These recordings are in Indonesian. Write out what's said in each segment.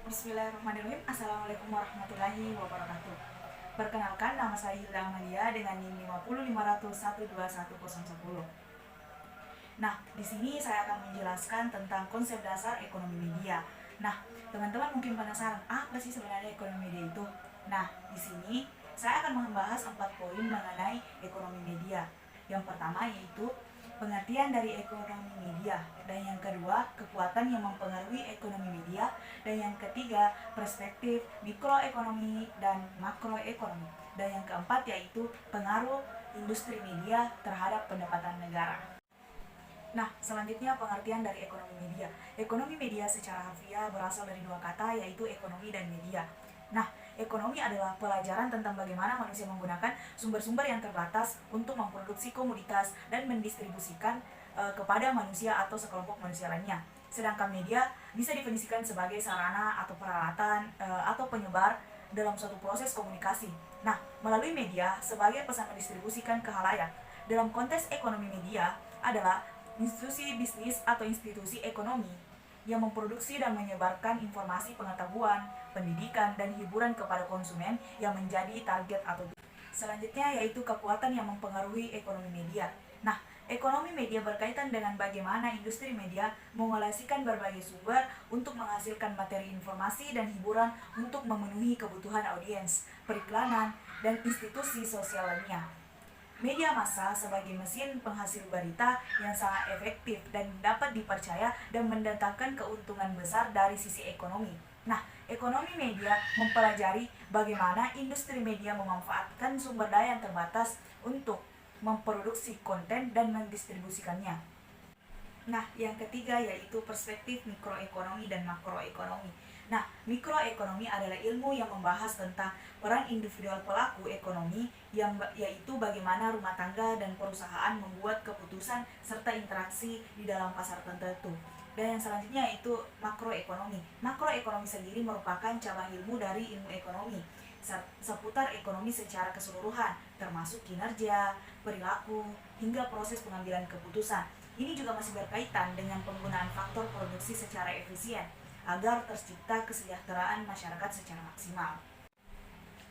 Bismillahirrahmanirrahim. Assalamualaikum warahmatullahi wabarakatuh. Perkenalkan, nama saya Hilda Amalia dengan NIM 5050012110. Nah, di sini saya akan menjelaskan tentang konsep dasar ekonomi media. Nah, teman-teman mungkin penasaran, apa sih sebenarnya ekonomi media itu? Nah, di sini saya akan membahas 4 poin mengenai ekonomi media. Yang pertama yaitu pengertian dari ekonomi media, dan yang kedua kekuatan yang mempengaruhi ekonomi media, dan yang ketiga perspektif mikroekonomi dan makroekonomi, dan yang keempat yaitu pengaruh industri media terhadap pendapatan negara. Nah, selanjutnya pengertian dari ekonomi media. Ekonomi media secara harfiah berasal dari dua kata, yaitu ekonomi dan media. Nah, ekonomi adalah pelajaran tentang bagaimana manusia menggunakan sumber-sumber yang terbatas untuk memproduksi komoditas dan mendistribusikan kepada manusia atau sekelompok manusia lainnya. Sedangkan media bisa definisikan sebagai sarana atau peralatan atau penyebar dalam suatu proses komunikasi. Nah, melalui media sebagai pesan mendistribusikan ke khalayak. Dalam konteks ekonomi media adalah institusi bisnis atau institusi ekonomi yang memproduksi dan menyebarkan informasi pengetahuan, pendidikan, dan hiburan kepada konsumen yang menjadi target atau selanjutnya yaitu kekuatan yang mempengaruhi ekonomi media. Nah, ekonomi media berkaitan dengan bagaimana industri media mengolesikan berbagai sumber untuk menghasilkan materi informasi dan hiburan untuk memenuhi kebutuhan audiens, periklanan, dan institusi sosial lainnya. Media massa sebagai mesin penghasil berita yang sangat efektif dan dapat dipercaya dan mendatangkan keuntungan besar dari sisi ekonomi. Nah, ekonomi media mempelajari bagaimana industri media memanfaatkan sumber daya yang terbatas untuk memproduksi konten dan mendistribusikannya. Nah, yang ketiga yaitu perspektif mikroekonomi dan makroekonomi. Nah, mikroekonomi adalah ilmu yang membahas tentang peran individual pelaku ekonomi yaitu bagaimana rumah tangga dan perusahaan membuat keputusan serta interaksi di dalam pasar tertentu. Dan yang selanjutnya yaitu makroekonomi. Makroekonomi sendiri merupakan cabang ilmu dari ilmu ekonomi seputar ekonomi secara keseluruhan, termasuk kinerja, perilaku, hingga proses pengambilan keputusan. Ini juga masih berkaitan dengan penggunaan faktor produksi secara efisien agar tercipta kesejahteraan masyarakat secara maksimal.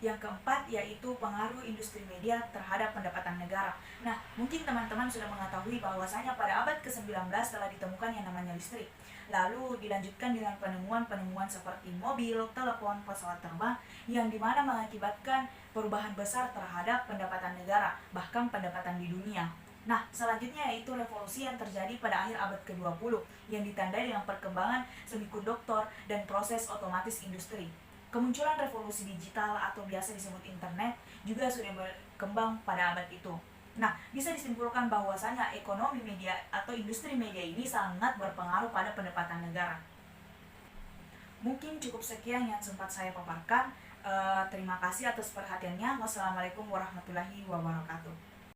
Yang keempat yaitu pengaruh industri media terhadap pendapatan negara. Nah, mungkin teman-teman sudah mengetahui bahwasanya pada abad ke-19 telah ditemukan yang namanya listrik. Lalu dilanjutkan dengan penemuan-penemuan seperti mobil, telepon, pesawat terbang yang dimana mengakibatkan perubahan besar terhadap pendapatan negara, bahkan pendapatan di dunia. Nah, selanjutnya yaitu revolusi yang terjadi pada akhir abad ke-20 yang ditandai dengan perkembangan semikonduktor dan proses otomatis industri. Kemunculan revolusi digital atau biasa disebut internet juga sudah berkembang pada abad itu. Nah, bisa disimpulkan bahwasanya ekonomi media atau industri media ini sangat berpengaruh pada pendapatan negara. Mungkin cukup sekian yang sempat saya paparkan. Terima kasih atas perhatiannya. Wassalamualaikum warahmatullahi wabarakatuh.